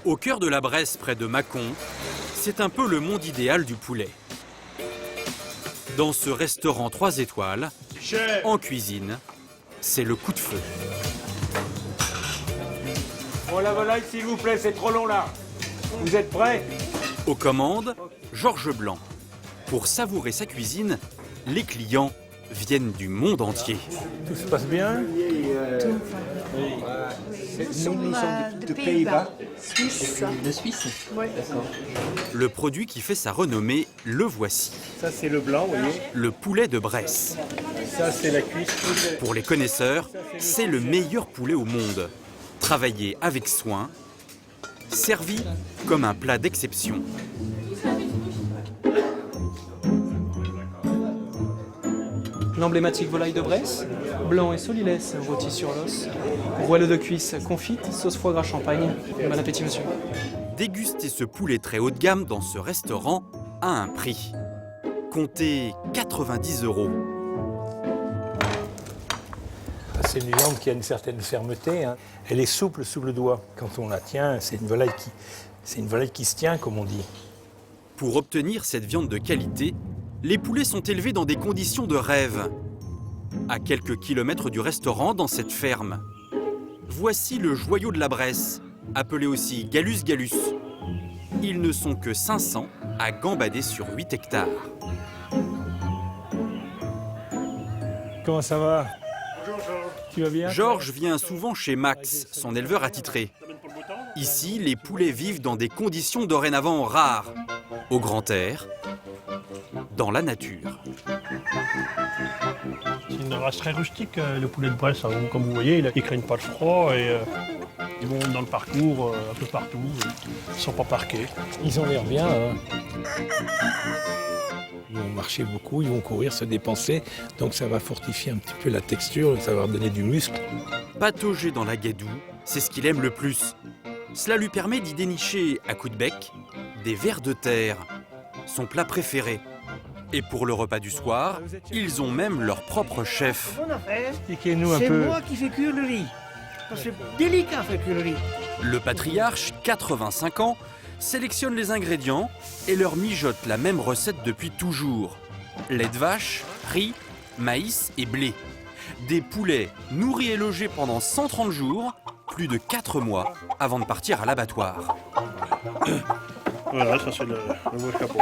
Au cœur de la Bresse, près de Mâcon, c'est un peu le monde idéal du poulet. Dans ce restaurant 3 étoiles, en cuisine, c'est le coup de feu. Bon, la volaille, s'il vous plaît, c'est trop long là. Vous êtes prêts? Aux commandes, Georges Blanc. Pour savourer sa cuisine, les clients viennent du monde entier. Tout se passe bien? Nous sommes de Pays-Bas. Suisse. De Suisse? Oui. D'accord. Le produit qui fait sa renommée, le voici. Ça, c'est le blanc, vous voyez. Le poulet de Bresse. Ça, c'est la cuisse. Pour les connaisseurs, c'est le meilleur poulet au monde. Travaillé avec soin, servi comme un plat d'exception. L'emblématique volaille de Bresse, blanc et solilès rôti sur l'os, voileux de cuisse confite, sauce foie gras champagne. Bon appétit, monsieur. Déguster ce poulet très haut de gamme dans ce restaurant a un prix. Comptez 90 €. C'est une viande qui a une certaine fermeté. Hein. Elle est souple sous le doigt. Quand on la tient, c'est une volaille qui se tient, comme on dit. Pour obtenir cette viande de qualité, les poulets sont élevés dans des conditions de rêve. À quelques kilomètres du restaurant, dans cette ferme. Voici le joyau de la Bresse, appelé aussi Gallus Gallus. Ils ne sont que 500 à gambader sur 8 hectares. Comment ça va? Tu vas bien? Georges vient souvent chez Max, son éleveur attitré. Ici, les poulets vivent dans des conditions dorénavant rares. Au grand air, dans la nature. C'est une race très rustique, le poulet de Bresse. Comme vous voyez, ils ne craignent pas le froid et ils vont dans le parcours un peu partout. Ils ne sont pas parqués. Ils ont l'air bien. Hein. Ils vont marcher beaucoup, ils vont courir, se dépenser. Donc ça va fortifier un petit peu la texture, ça va leur donner du muscle. Patauger dans la gadoue, c'est ce qu'il aime le plus. Cela lui permet d'y dénicher, à coups de bec, des vers de terre, son plat préféré. Et pour le repas du soir, ils ont même leur propre chef. Bonne affaire. Expliquez-nous un C'est peu. moi qui fais cuire le riz. Parce que c'est délicat à faire cuire le riz. Le patriarche, 85 ans, sélectionne les ingrédients et leur mijote la même recette depuis toujours. Lait de vache, riz, maïs et blé. Des poulets nourris et logés pendant 130 jours, plus de 4 mois avant de partir à l'abattoir. Voilà, ça c'est le beau chapeau.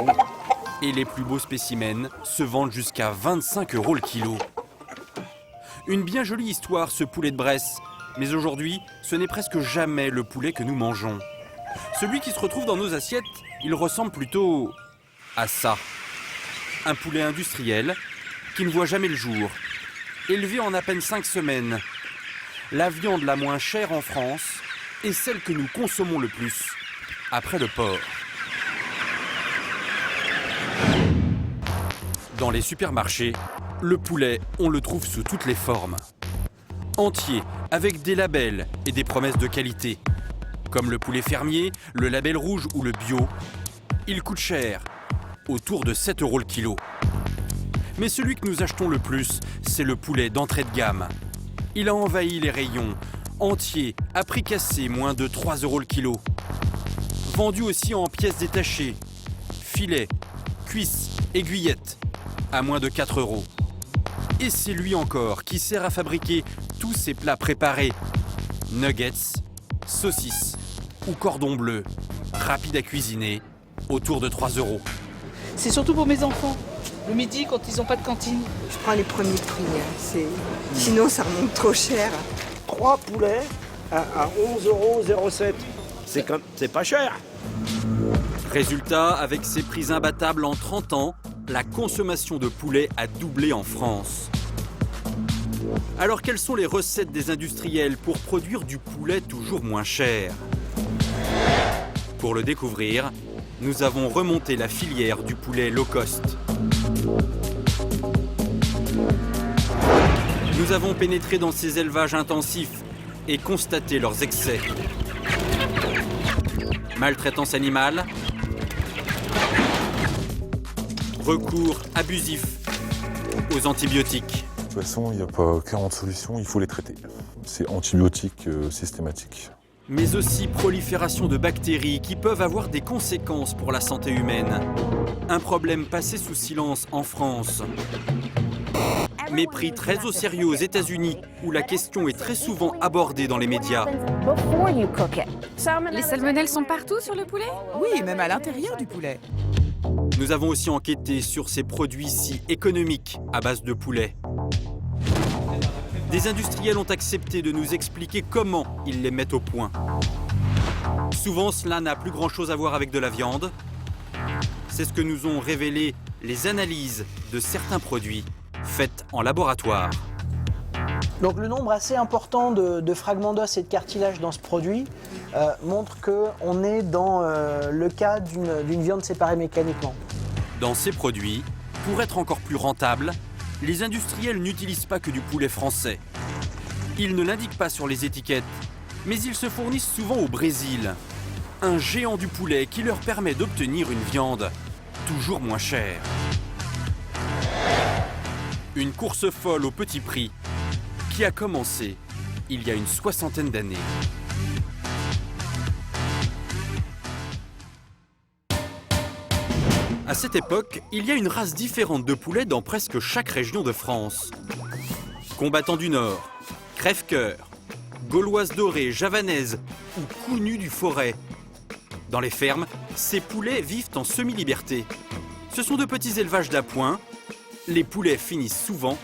Et les plus beaux spécimens se vendent jusqu'à 25 € le kilo. Une bien jolie histoire, ce poulet de Bresse. Mais aujourd'hui, ce n'est presque jamais le poulet que nous mangeons. Celui qui se retrouve dans nos assiettes, il ressemble plutôt à ça. Un poulet industriel qui ne voit jamais le jour. Élevé en à peine 5 semaines. La viande la moins chère en France est celle que nous consommons le plus, après le porc. Dans les supermarchés, le poulet, on le trouve sous toutes les formes. Entier, avec des labels et des promesses de qualité. Comme le poulet fermier, le label rouge ou le bio. Il coûte cher, autour de 7 € le kilo. Mais celui que nous achetons le plus, c'est le poulet d'entrée de gamme. Il a envahi les rayons, entier, à prix cassé, moins de 3 € le kilo. Vendu aussi en pièces détachées, filets, cuisses, aiguillettes, à moins de 4 €. Et c'est lui encore qui sert à fabriquer tous ces plats préparés. Nuggets, saucisses ou cordon bleu, rapide à cuisiner, autour de 3 €. C'est surtout pour mes enfants. Le midi, quand ils n'ont pas de cantine. Je prends les premiers prix, hein. Sinon ça remonte trop cher. 3 poulets à 11,07 €. C'est pas cher. Résultat, avec ces prix imbattables en 30 ans, la consommation de poulet a doublé en France. Alors quelles sont les recettes des industriels pour produire du poulet toujours moins cher? Pour le découvrir, nous avons remonté la filière du poulet low cost. Nous avons pénétré dans ces élevages intensifs et constaté leurs excès. Maltraitance animale, recours abusif aux antibiotiques. De toute façon, il n'y a pas 40 solutions, il faut les traiter. C'est antibiotiques systématique. mais aussi prolifération de bactéries qui peuvent avoir des conséquences pour la santé humaine. Un problème passé sous silence en France, mais pris très au sérieux aux États-Unis, où la question est très souvent abordée dans les médias. Les salmonelles sont partout sur le poulet? Oui, même à l'intérieur du poulet. Nous avons aussi enquêté sur ces produits si économiques à base de poulet. Des industriels ont accepté de nous expliquer comment ils les mettent au point. Souvent, cela n'a plus grand-chose à voir avec de la viande. C'est ce que nous ont révélé les analyses de certains produits faites en laboratoire. Donc le nombre assez important de fragments d'os et de cartilage dans ce produit montre qu'on est dans le cas d'une viande séparée mécaniquement. Dans ces produits, pour être encore plus rentables, les industriels n'utilisent pas que du poulet français. Ils ne l'indiquent pas sur les étiquettes, mais ils se fournissent souvent au Brésil. Un géant du poulet qui leur permet d'obtenir une viande toujours moins chère. Une course folle au petit prix qui a commencé il y a une 60aine d'années. À cette époque, il y a une race différente de poulets dans presque chaque région de France. Combattants du Nord, crève-cœur, gauloise dorée, javanaise ou cou nu du forêt. Dans les fermes, ces poulets vivent en semi-liberté. Ce sont de petits élevages d'appoint. Les poulets finissent souvent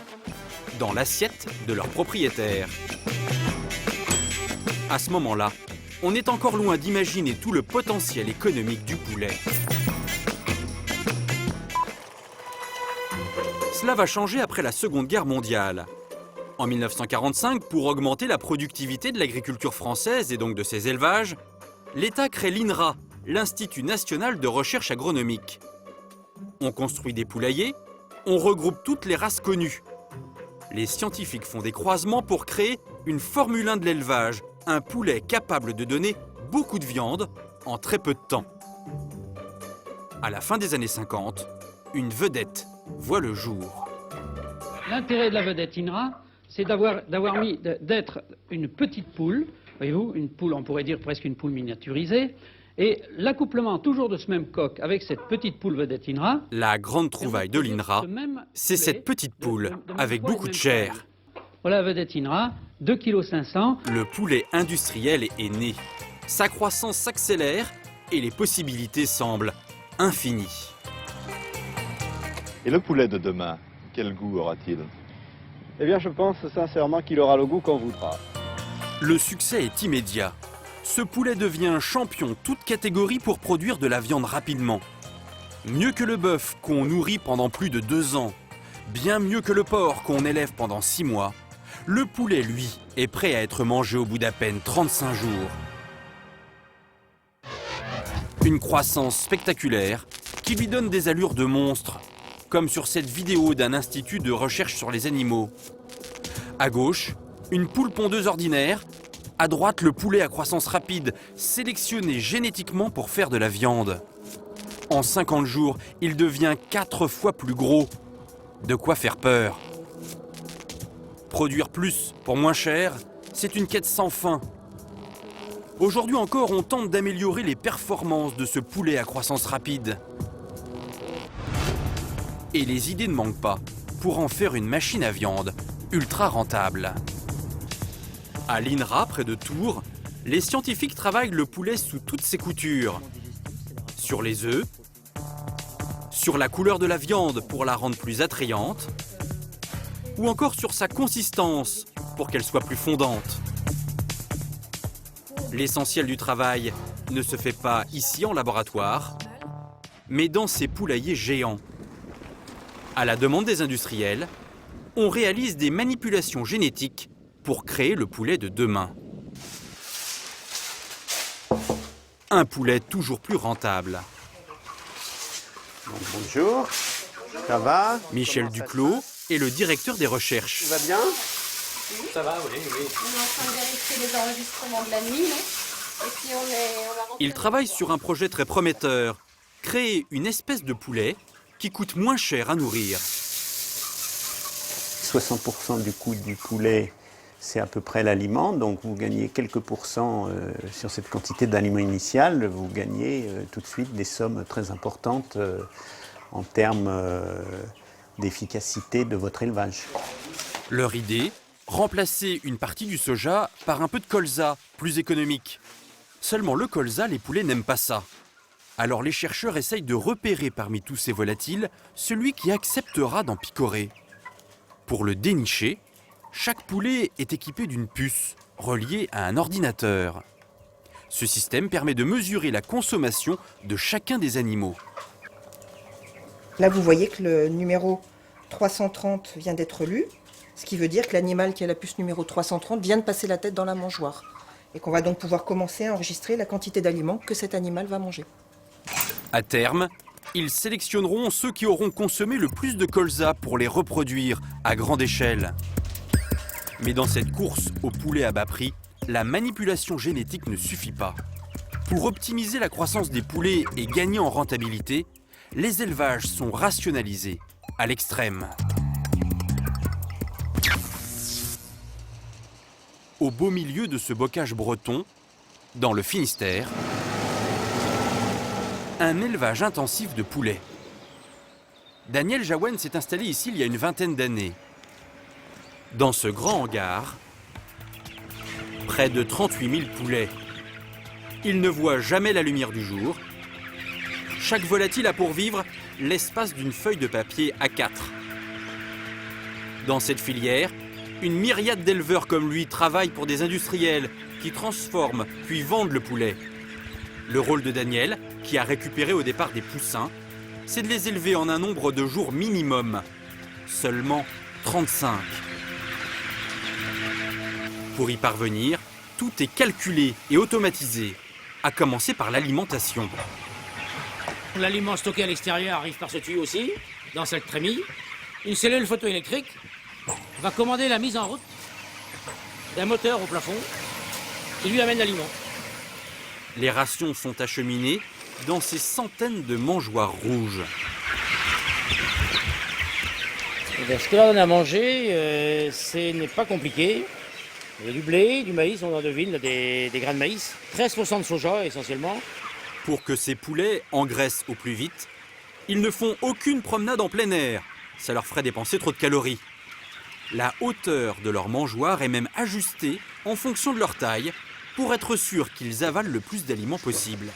dans l'assiette de leur propriétaire. À ce moment-là, on est encore loin d'imaginer tout le potentiel économique du poulet. Cela va changer après la Seconde Guerre mondiale. En 1945, pour augmenter la productivité de l'agriculture française et donc de ses élevages, l'État crée l'INRA, l'Institut national de recherche agronomique. On construit des poulaillers, on regroupe toutes les races connues. Les scientifiques font des croisements pour créer une Formule 1 de l'élevage, un poulet capable de donner beaucoup de viande en très peu de temps. À la fin des années 50, une vedette voit le jour. L'intérêt de la vedette INRA, c'est d'être une petite poule, voyez-vous, une poule, on pourrait dire presque une poule miniaturisée, et l'accouplement toujours de ce même coq avec cette petite poule vedette INRA. La grande trouvaille de l'INRA, c'est cette petite poule avec beaucoup de chair. Voilà la vedette INRA, 2,5 kg. Le poulet industriel est né. Sa croissance s'accélère et les possibilités semblent infinies. Et le poulet de demain, quel goût aura-t-il? Eh bien, je pense sincèrement qu'il aura le goût qu'on voudra. Le succès est immédiat. Ce poulet devient champion toute catégorie pour produire de la viande rapidement. Mieux que le bœuf qu'on nourrit pendant plus de 2 ans, bien mieux que le porc qu'on élève pendant 6 mois, le poulet, lui, est prêt à être mangé au bout d'à peine 35 jours. Une croissance spectaculaire qui lui donne des allures de monstre, comme sur cette vidéo d'un institut de recherche sur les animaux. À gauche, une poule pondeuse ordinaire. À droite, le poulet à croissance rapide, sélectionné génétiquement pour faire de la viande. En 50 jours, il devient 4 fois plus gros. De quoi faire peur. Produire plus pour moins cher, c'est une quête sans fin. Aujourd'hui encore, on tente d'améliorer les performances de ce poulet à croissance rapide. Et les idées ne manquent pas pour en faire une machine à viande ultra rentable. À l'INRA, près de Tours, les scientifiques travaillent le poulet sous toutes ses coutures. Sur les œufs, sur la couleur de la viande pour la rendre plus attrayante, ou encore sur sa consistance pour qu'elle soit plus fondante. L'essentiel du travail ne se fait pas ici en laboratoire, mais dans ces poulaillers géants. À la demande des industriels, on réalise des manipulations génétiques pour créer le poulet de demain. Un poulet toujours plus rentable. Bonjour, ça va? Michel Duclos est le directeur des recherches. Tout va bien? Ça va, oui, oui. On est en train de vérifier les enregistrements de la nuit, là. Et puis on va... Il travaille sur un projet très prometteur. Créer une espèce de poulet qui coûte moins cher à nourrir. 60% du coût du poulet c'est à peu près l'aliment, donc vous gagnez quelques pourcents sur cette quantité d'aliment initial, vous gagnez tout de suite des sommes très importantes en termes d'efficacité de votre élevage. Leur idée, remplacer une partie du soja par un peu de colza, plus économique. Seulement le colza, les poulets n'aiment pas ça. Alors les chercheurs essayent de repérer parmi tous ces volatiles celui qui acceptera d'en picorer. Pour le dénicher, chaque poulet est équipé d'une puce reliée à un ordinateur. Ce système permet de mesurer la consommation de chacun des animaux. Là, vous voyez que le numéro 330 vient d'être lu, ce qui veut dire que l'animal qui a la puce numéro 330 vient de passer la tête dans la mangeoire. Et qu'on va donc pouvoir commencer à enregistrer la quantité d'aliments que cet animal va manger. À terme, ils sélectionneront ceux qui auront consommé le plus de colza pour les reproduire à grande échelle. Mais dans cette course aux poulets à bas prix, la manipulation génétique ne suffit pas. Pour optimiser la croissance des poulets et gagner en rentabilité, les élevages sont rationalisés à l'extrême. Au beau milieu de ce bocage breton, dans le Finistère, un élevage intensif de poulets. Daniel Jaouen s'est installé ici il y a une vingtaine d'années. Dans ce grand hangar, près de 38 000 poulets. Ils ne voient jamais la lumière du jour. Chaque volatile a pour vivre l'espace d'une feuille de papier A4. Dans cette filière, une myriade d'éleveurs comme lui travaillent pour des industriels qui transforment puis vendent le poulet. Le rôle de Daniel, qui a récupéré au départ des poussins, c'est de les élever en un nombre de jours minimum. Seulement 35. Pour y parvenir, tout est calculé et automatisé, à commencer par l'alimentation. L'aliment stocké à l'extérieur arrive par ce tuyau aussi, dans cette trémie. Une cellule photoélectrique va commander la mise en route d'un moteur au plafond qui lui amène l'aliment. Les rations sont acheminées dans ces centaines de mangeoires rouges. Ce que l'on a à manger, ce n'est pas compliqué. Il y a du blé, du maïs, on en devine, des grains de maïs. 13% de soja essentiellement. Pour que ces poulets engraissent au plus vite, ils ne font aucune promenade en plein air. Ça leur ferait dépenser trop de calories. La hauteur de leur mangeoire est même ajustée en fonction de leur taille pour être sûr qu'ils avalent le plus d'aliments possible.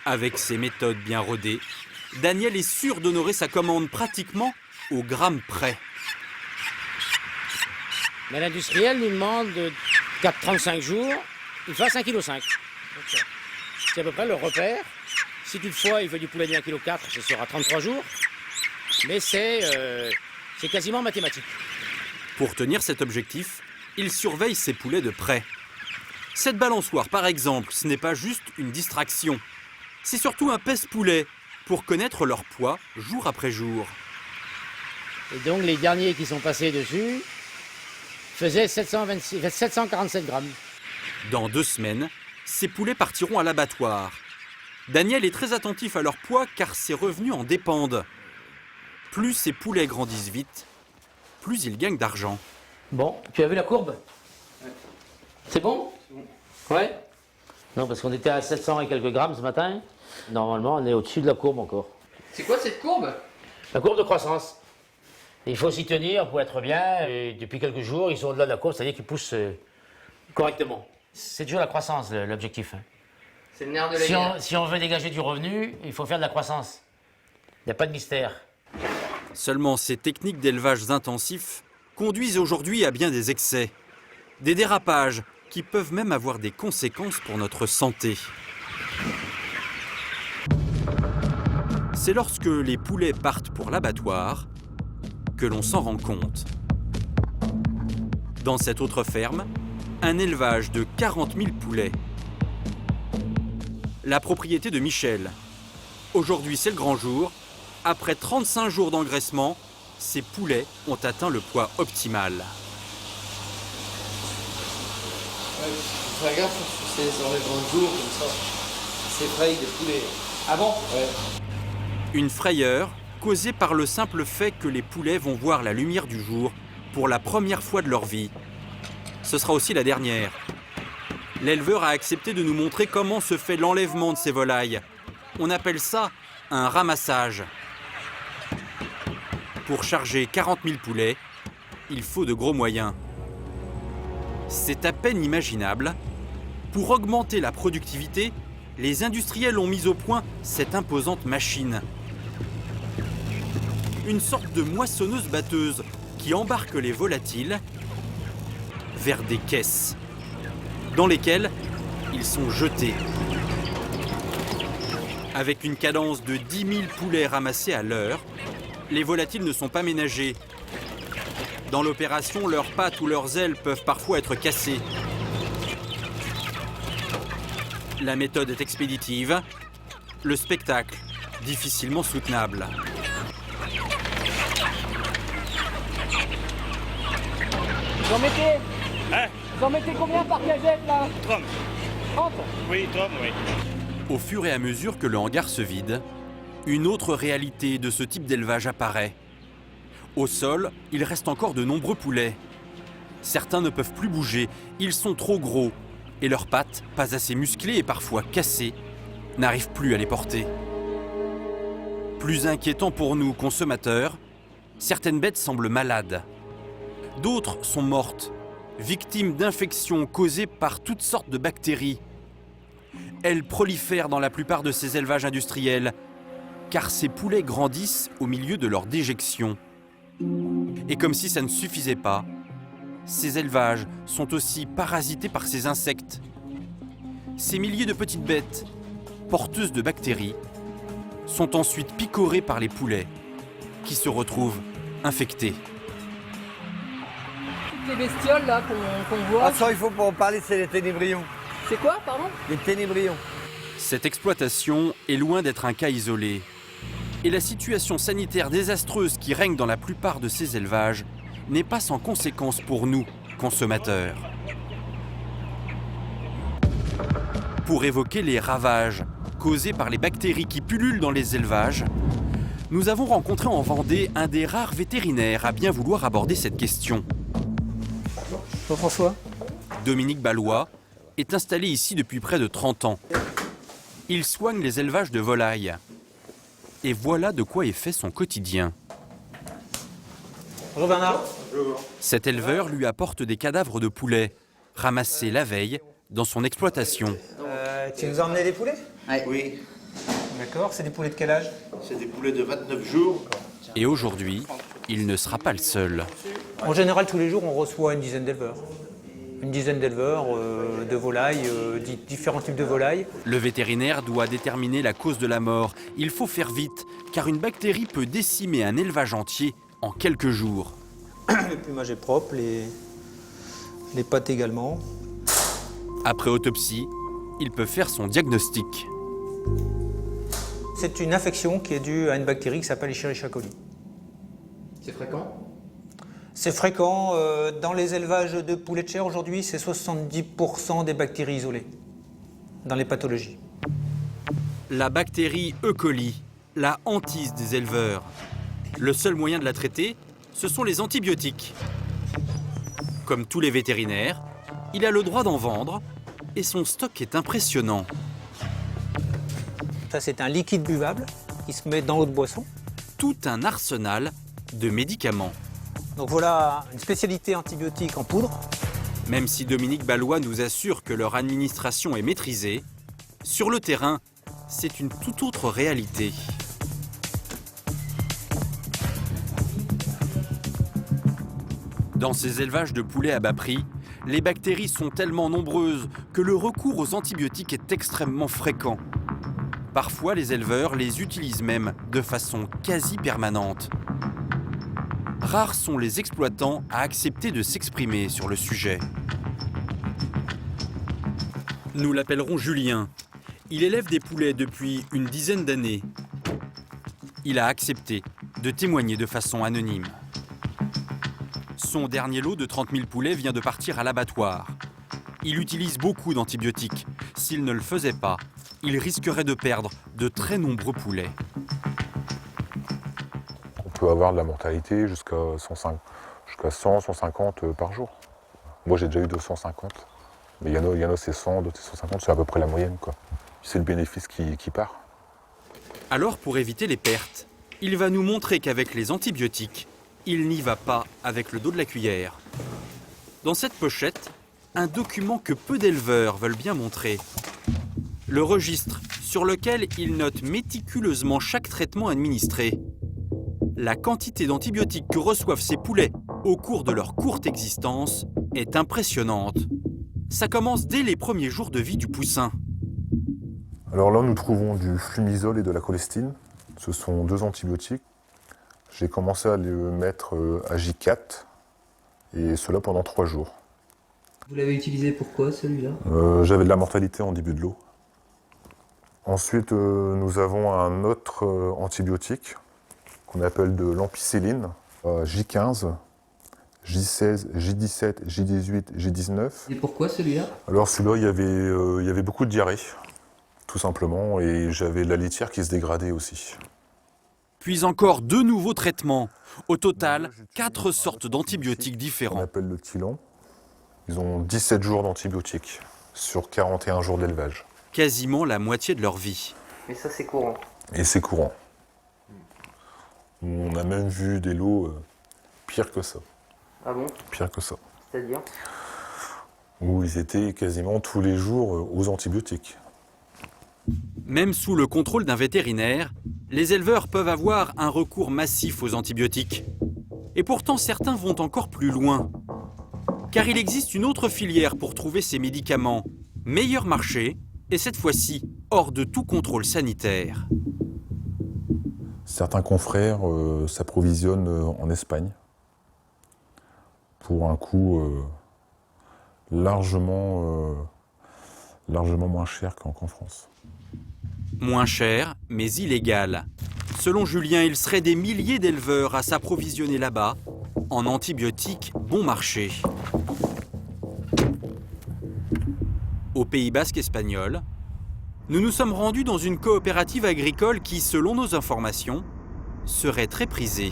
Avec ces méthodes bien rodées, Daniel est sûr d'honorer sa commande pratiquement au gramme près. Mais l'industriel nous demande 4,35 jours, il fasse 1,5 kg. C'est à peu près le repère. Si toutefois il veut du poulet de 1,4 kg, ce sera 33 jours. Mais c'est quasiment mathématique. Pour tenir cet objectif, il surveille ses poulets de près. Cette balançoire, par exemple, ce n'est pas juste une distraction. C'est surtout un pèse-poulet pour connaître leur poids jour après jour. Et donc les derniers qui sont passés dessus faisaient 747 grammes. Dans 2 semaines, ces poulets partiront à l'abattoir. Daniel est très attentif à leur poids car ses revenus en dépendent. Plus ces poulets grandissent vite, plus ils gagnent d'argent. Bon, tu as vu la courbe? C'est bon? Ouais? Non, parce qu'on était à 700 et quelques grammes ce matin. Normalement, on est au-dessus de la courbe encore. C'est quoi cette courbe? La courbe de croissance. Il faut s'y tenir pour être bien. Et depuis quelques jours, ils sont au-delà de la courbe, c'est-à-dire qu'ils poussent correctement. C'est toujours la croissance, l'objectif. C'est le nerf de la guerre. Si on veut dégager du revenu, il faut faire de la croissance. Il n'y a pas de mystère. Seulement, ces techniques d'élevage intensif conduisent aujourd'hui à bien des excès. Des dérapages qui peuvent même avoir des conséquences pour notre santé. C'est lorsque les poulets partent pour l'abattoir que l'on s'en rend compte. Dans cette autre ferme, un élevage de 40 000 poulets. La propriété de Michel. Aujourd'hui, c'est le grand jour. Après 35 jours d'engraissement, ces poulets ont atteint le poids optimal. Fais gaffe, c'est sur les grands jours comme ça. C'est fraye des poulets. Ah bon? Ouais. Une frayeur causée par le simple fait que les poulets vont voir la lumière du jour pour la première fois de leur vie. Ce sera aussi la dernière. L'éleveur a accepté de nous montrer comment se fait l'enlèvement de ces volailles. On appelle ça un ramassage. Pour charger 40 000 poulets, il faut de gros moyens. C'est à peine imaginable. Pour augmenter la productivité, les industriels ont mis au point cette imposante machine. Une sorte de moissonneuse-batteuse qui embarque les volatiles vers des caisses, dans lesquelles ils sont jetés. Avec une cadence de 10 000 poulets ramassés à l'heure, les volatiles ne sont pas ménagés. Dans l'opération, leurs pattes ou leurs ailes peuvent parfois être cassées. La méthode est expéditive, le spectacle difficilement soutenable. Vous en mettez combien par cagette là? 30. 30? Oui, 30, oui. Au fur et à mesure que le hangar se vide, une autre réalité de ce type d'élevage apparaît. Au sol, il reste encore de nombreux poulets. Certains ne peuvent plus bouger, ils sont trop gros, et leurs pattes, pas assez musclées et parfois cassées, n'arrivent plus à les porter. Plus inquiétant pour nous, consommateurs, certaines bêtes semblent malades. D'autres sont mortes, victimes d'infections causées par toutes sortes de bactéries. Elles prolifèrent dans la plupart de ces élevages industriels, car ces poulets grandissent au milieu de leur déjection. Et comme si ça ne suffisait pas, ces élevages sont aussi parasités par ces insectes. Ces milliers de petites bêtes, porteuses de bactéries, sont ensuite picorées par les poulets, qui se retrouvent infectés. Les bestioles là qu'on voit. Ah ça, il faut pas en parler, c'est les ténébrions. C'est quoi, pardon? Les ténébrions. Cette exploitation est loin d'être un cas isolé. Et la situation sanitaire désastreuse qui règne dans la plupart de ces élevages n'est pas sans conséquences pour nous, consommateurs. Pour évoquer les ravages causés par les bactéries qui pullulent dans les élevages, nous avons rencontré en Vendée un des rares vétérinaires à bien vouloir aborder cette question. Bonjour François. Dominique Ballois est installé ici depuis près de 30 ans. Il soigne les élevages de volailles. Et voilà de quoi est fait son quotidien. Bonjour Bernard. Bonjour. Cet éleveur lui apporte des cadavres de poulets, ramassés la veille dans son exploitation. Tu nous as emmené des poulets? Oui. D'accord, c'est des poulets de quel âge? C'est des poulets de 29 jours. Et aujourd'hui, il ne sera pas le seul. En général, tous les jours, on reçoit une dizaine d'éleveurs. Une dizaine d'éleveurs de volailles, différents types de volailles. Le vétérinaire doit déterminer la cause de la mort. Il faut faire vite, car une bactérie peut décimer un élevage entier en quelques jours. Le plumage est propre, les pattes également. Après autopsie, il peut faire son diagnostic. C'est une infection qui est due à une bactérie qui s'appelle Escherichia coli. C'est fréquent? C'est fréquent. Dans les élevages de poulets de chair aujourd'hui, c'est 70% des bactéries isolées dans les pathologies. La bactérie E. coli, la hantise des éleveurs. Le seul moyen de la traiter, ce sont les antibiotiques. Comme tous les vétérinaires, il a le droit d'en vendre et son stock est impressionnant. Ça, c'est un liquide buvable qui se met dans l'eau de boisson. Tout un arsenal de médicaments. Donc voilà une spécialité antibiotique en poudre. Même si Dominique Ballois nous assure que leur administration est maîtrisée, sur le terrain, c'est une toute autre réalité. Dans ces élevages de poulets à bas prix, les bactéries sont tellement nombreuses que le recours aux antibiotiques est extrêmement fréquent. Parfois, les éleveurs les utilisent même de façon quasi permanente. Rares sont les exploitants à accepter de s'exprimer sur le sujet. Nous l'appellerons Julien. Il élève des poulets depuis une dizaine d'années. Il a accepté de témoigner de façon anonyme. Son dernier lot de 30 000 poulets vient de partir à l'abattoir. Il utilise beaucoup d'antibiotiques. S'il ne le faisait pas, il risquerait de perdre de très nombreux poulets. peut avoir de la mortalité jusqu'à 100, 150 par jour. Moi j'ai déjà eu 250, mais il y en a c'est 100, d'autres c'est 150, c'est à peu près la moyenne, quoi. C'est le bénéfice qui part. Alors pour éviter les pertes, il va nous montrer qu'avec les antibiotiques, il n'y va pas avec le dos de la cuillère. Dans cette pochette, un document que peu d'éleveurs veulent bien montrer. Le registre sur lequel ils notent méticuleusement chaque traitement administré. La quantité d'antibiotiques que reçoivent ces poulets au cours de leur courte existence est impressionnante. Ça commence dès les premiers jours de vie du poussin. Alors là, nous trouvons du flumisol et de la cholestine. Ce sont 2 antibiotiques. J'ai commencé à les mettre à J4, et cela pendant 3 jours. Vous l'avez utilisé pourquoi, celui-là? J'avais de la mortalité en début de l'eau. Ensuite, nous avons un autre antibiotique qu'on appelle de l'ampicilline, J15, J16, J17, J18, J19. Et pourquoi celui-là? Alors celui-là, il y avait beaucoup de diarrhée, tout simplement, et j'avais la litière qui se dégradait aussi. Puis encore 2 nouveaux traitements. Au total, 4 sortes d'antibiotiques différents. On appelle le Tylan. Ils ont 17 jours d'antibiotiques sur 41 jours d'élevage. Quasiment la moitié de leur vie. Mais ça, c'est courant. Et c'est courant. On a même vu des lots pires que ça. Ah bon? Pire que ça. C'est-à-dire? Où ils étaient quasiment tous les jours aux antibiotiques. Même sous le contrôle d'un vétérinaire, les éleveurs peuvent avoir un recours massif aux antibiotiques. Et pourtant, certains vont encore plus loin. Car il existe une autre filière pour trouver ces médicaments. Meilleur marché, et cette fois-ci, hors de tout contrôle sanitaire. Certains confrères s'approvisionnent en Espagne pour un coût largement moins cher qu'en France. Moins cher, mais illégal. Selon Julien, il serait des milliers d'éleveurs à s'approvisionner là-bas en antibiotiques bon marché. Au Pays basque espagnol, nous nous sommes rendus dans une coopérative agricole qui, selon nos informations, serait très prisée.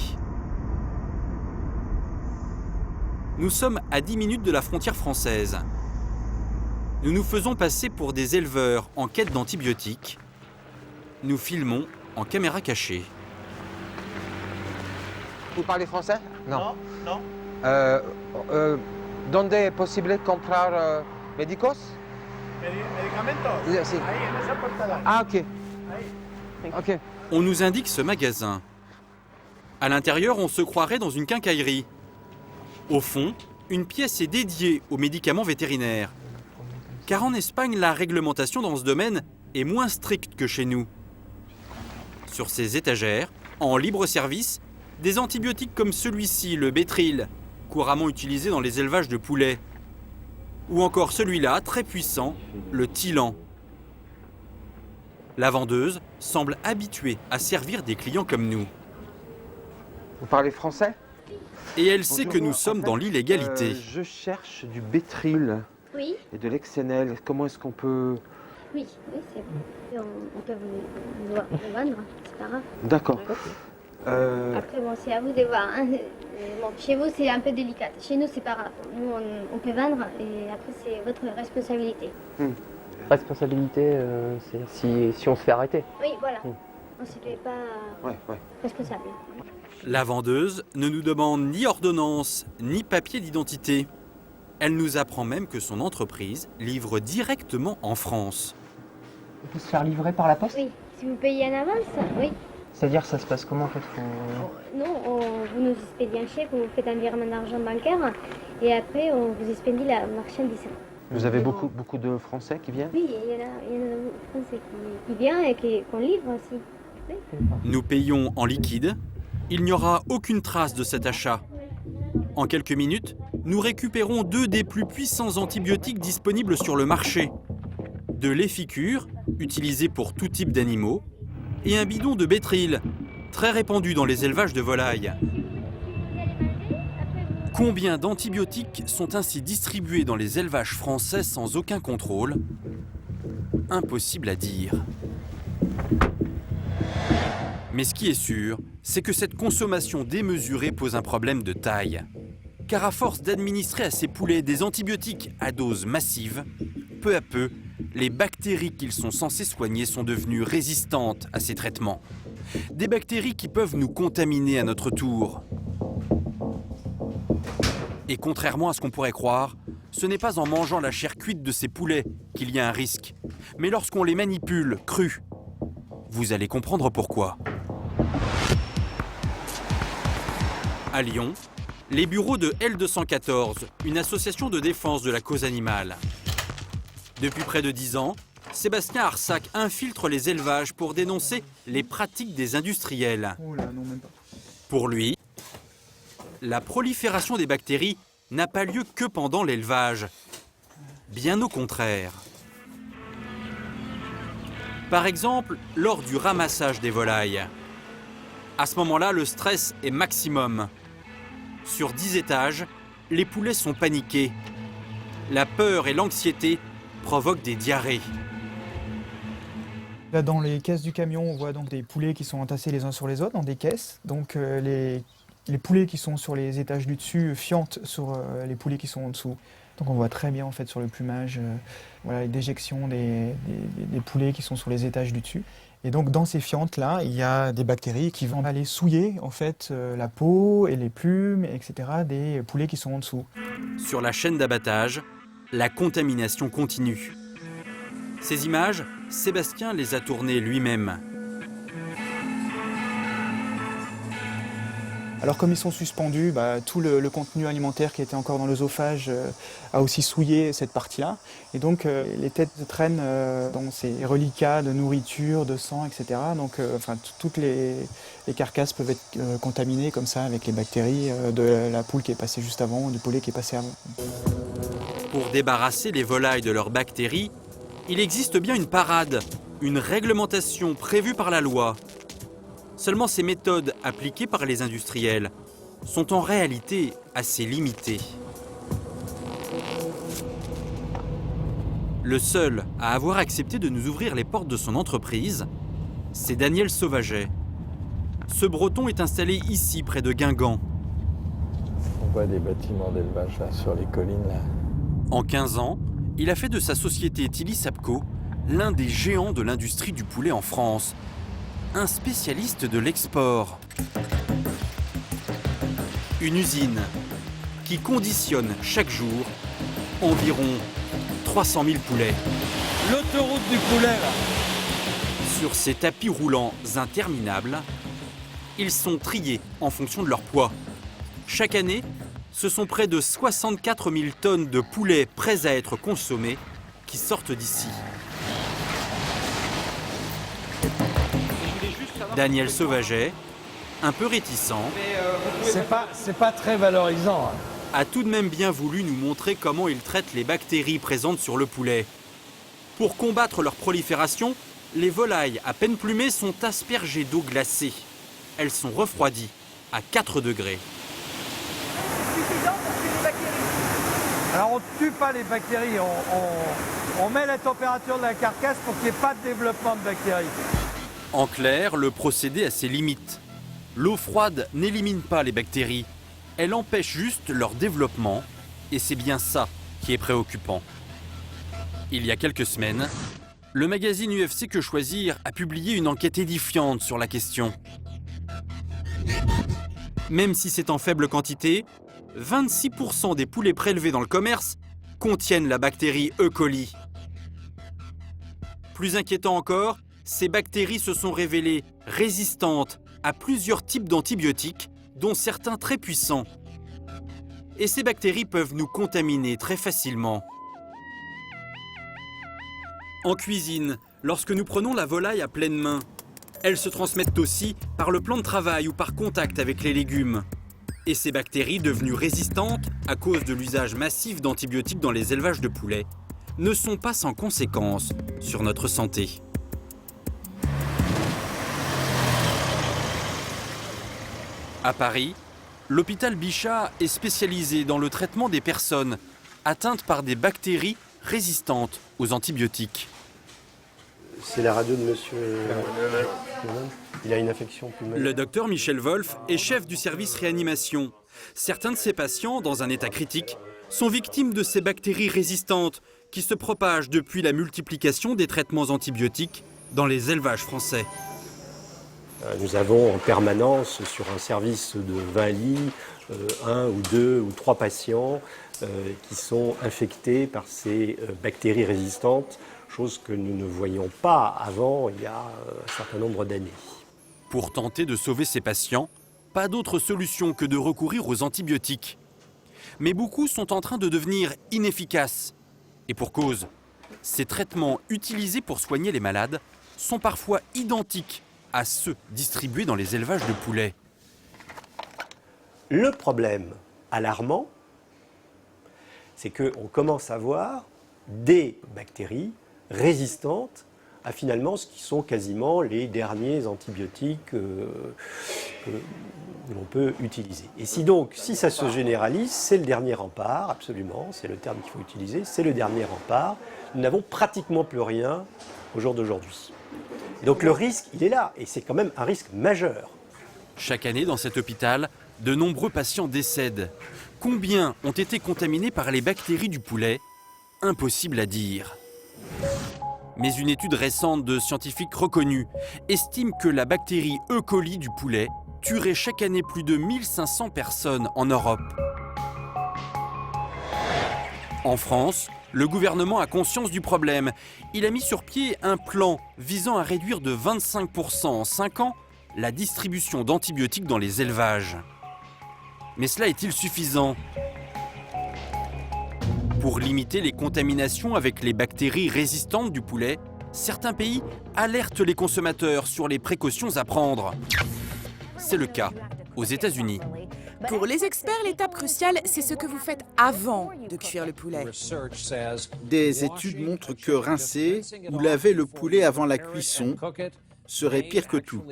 Nous sommes à 10 minutes de la frontière française. Nous nous faisons passer pour des éleveurs en quête d'antibiotiques. Nous filmons en caméra cachée. Vous parlez français? Non. Non. ¿Dónde es posible comprar médicos? Medicamentos. Sí. Ahí, en esa portada. Ah, ok. Ok. On nous indique ce magasin. À l'intérieur, on se croirait dans une quincaillerie. Au fond, une pièce est dédiée aux médicaments vétérinaires. Car en Espagne, la réglementation dans ce domaine est moins stricte que chez nous. Sur ces étagères, en libre service, des antibiotiques comme celui-ci, le Bétril, couramment utilisé dans les élevages de poulets. Ou encore celui-là, très puissant, le Tylan. La vendeuse semble habituée à servir des clients comme nous. Vous parlez français? Et elle sait que nous sommes dans l'illégalité. Je cherche du Bétril et de l'Exenel. Comment est-ce qu'on peut... Oui, c'est bon. On peut vous vendre, c'est pas grave. D'accord. Après, bon, c'est à vous de voir. Hein. Bon, chez vous, c'est un peu délicat. Chez nous, c'est pas grave. Nous, on peut vendre et après, c'est votre responsabilité. Responsabilité, c'est si on se fait arrêter. Oui, voilà. On ne se fait pas responsable. La vendeuse ne nous demande ni ordonnance, ni papier d'identité. Elle nous apprend même que son entreprise livre directement en France. On peut se faire livrer par la poste? Oui, si vous payez en avance, oui. C'est-à-dire, ça se passe comment en fait? Non, vous nous expédiez un chèque, vous faites un virement d'argent bancaire et après on vous expédie la marchandise. Vous avez beaucoup de Français qui viennent? Oui, il y en a beaucoup de Français qui viennent et qu'on livre aussi. Oui. Nous payons en liquide. Il n'y aura aucune trace de cet achat. En quelques minutes, nous récupérons 2 des plus puissants antibiotiques disponibles sur le marché. De l'Efficure, utilisé pour tout type d'animaux, et un bidon de Bétril, très répandu dans les élevages de volailles. Combien d'antibiotiques sont ainsi distribués dans les élevages français sans aucun contrôle? Impossible à dire. Mais ce qui est sûr, c'est que cette consommation démesurée pose un problème de taille. Car à force d'administrer à ces poulets des antibiotiques à dose massive, peu à peu, les bactéries qu'ils sont censés soigner sont devenues résistantes à ces traitements. Des bactéries qui peuvent nous contaminer à notre tour. Et contrairement à ce qu'on pourrait croire, ce n'est pas en mangeant la chair cuite de ces poulets qu'il y a un risque, mais lorsqu'on les manipule crus. Vous allez comprendre pourquoi. À Lyon, les bureaux de L214, une association de défense de la cause animale. Depuis près de 10 ans, Sébastien Arsac infiltre les élevages pour dénoncer les pratiques des industriels. Pour lui, la prolifération des bactéries n'a pas lieu que pendant l'élevage. Bien au contraire. Par exemple, lors du ramassage des volailles. À ce moment-là, le stress est maximum. Sur 10 étages, les poulets sont paniqués. La peur et l'anxiété provoquent des diarrhées. Là, dans les caisses du camion, on voit donc des poulets qui sont entassés les uns sur les autres dans des caisses. Donc les poulets qui sont sur les étages du dessus fiantent sur les poulets qui sont en dessous. Donc on voit très bien en fait sur le plumage les déjections des poulets qui sont sur les étages du dessus. Et donc dans ces fientes-là, il y a des bactéries qui vont aller souiller en fait la peau et les plumes, etc. des poulets qui sont en dessous. Sur la chaîne d'abattage, la contamination continue. Ces images, Sébastien les a tournées lui-même. Alors comme ils sont suspendus, tout le contenu alimentaire qui était encore dans l'œsophage a aussi souillé cette partie-là. Et donc les têtes traînent dans ces reliquats de nourriture, de sang, etc. Donc toutes les carcasses peuvent être contaminées comme ça avec les bactéries de la poule qui est passée juste avant, du poulet qui est passé avant. Pour débarrasser les volailles de leurs bactéries, il existe bien une parade, une réglementation prévue par la loi. Seulement ces méthodes appliquées par les industriels sont en réalité assez limitées. Le seul à avoir accepté de nous ouvrir les portes de son entreprise, c'est Daniel Sauvaget. Ce Breton est installé ici, près de Guingamp. On voit des bâtiments d'élevage là, sur les collines. Là. En 15 ans, il a fait de sa société Tilly Sapco l'un des géants de l'industrie du poulet en France. Un spécialiste de l'export. Une usine qui conditionne chaque jour environ 300 000 poulets. L'autoroute du poulet, là. Sur ces tapis roulants interminables, ils sont triés en fonction de leur poids. Chaque année, ce sont près de 64 000 tonnes de poulets prêts à être consommés qui sortent d'ici. Daniel Sauvaget, un peu réticent, C'est pas très valorisant. a tout de même bien voulu nous montrer comment il traite les bactéries présentes sur le poulet. Pour combattre leur prolifération, les volailles à peine plumées sont aspergées d'eau glacée. Elles sont refroidies à 4 degrés. Alors on ne tue pas les bactéries, on met la température de la carcasse pour qu'il n'y ait pas de développement de bactéries. En clair, le procédé a ses limites. L'eau froide n'élimine pas les bactéries, elle empêche juste leur développement, et c'est bien ça qui est préoccupant. Il y a quelques semaines, le magazine UFC Que Choisir a publié une enquête édifiante sur la question. Même si c'est en faible quantité, 26% des poulets prélevés dans le commerce contiennent la bactérie E. coli. Plus inquiétant encore, ces bactéries se sont révélées résistantes à plusieurs types d'antibiotiques, dont certains très puissants. Et ces bactéries peuvent nous contaminer très facilement. En cuisine, lorsque nous prenons la volaille à pleine main, elles se transmettent aussi par le plan de travail ou par contact avec les légumes. Et ces bactéries, devenues résistantes à cause de l'usage massif d'antibiotiques dans les élevages de poulets, ne sont pas sans conséquences sur notre santé. À Paris, l'hôpital Bichat est spécialisé dans le traitement des personnes atteintes par des bactéries résistantes aux antibiotiques. C'est la radio de monsieur. Il a une infection pulmonaire. Le docteur Michel Wolf est chef du service réanimation. Certains de ses patients, dans un état critique, sont victimes de ces bactéries résistantes qui se propagent depuis la multiplication des traitements antibiotiques dans les élevages français. Nous avons en permanence sur un service de 20 lits, 1 ou 2 ou 3 patients qui sont infectés par ces bactéries résistantes, chose que nous ne voyions pas avant il y a un certain nombre d'années. Pour tenter de sauver ces patients, pas d'autre solution que de recourir aux antibiotiques. Mais beaucoup sont en train de devenir inefficaces. Et pour cause, ces traitements utilisés pour soigner les malades sont parfois identiques à ceux distribués dans les élevages de poulets. Le problème alarmant, c'est qu'on commence à voir des bactéries résistantes à finalement ce qui sont quasiment les derniers antibiotiques que l'on peut utiliser. Et si ça se généralise, c'est le dernier rempart, absolument, c'est le terme qu'il faut utiliser, c'est le dernier rempart. Nous n'avons pratiquement plus rien au jour d'aujourd'hui. Donc le risque, il est là, et c'est quand même un risque majeur. Chaque année, dans cet hôpital, de nombreux patients décèdent. Combien ont été contaminés par les bactéries du poulet? Impossible à dire. Mais une étude récente de scientifiques reconnus estime que la bactérie E. coli du poulet tuerait chaque année plus de 1500 personnes en Europe. En France, le gouvernement a conscience du problème. Il a mis sur pied un plan visant à réduire de 25% en 5 ans la distribution d'antibiotiques dans les élevages. Mais cela est-il suffisant? Pour limiter les contaminations avec les bactéries résistantes du poulet, certains pays alertent les consommateurs sur les précautions à prendre. C'est le cas aux États-Unis. Pour les experts, l'étape cruciale, c'est ce que vous faites avant de cuire le poulet. Des études montrent que rincer ou laver le poulet avant la cuisson serait pire que tout.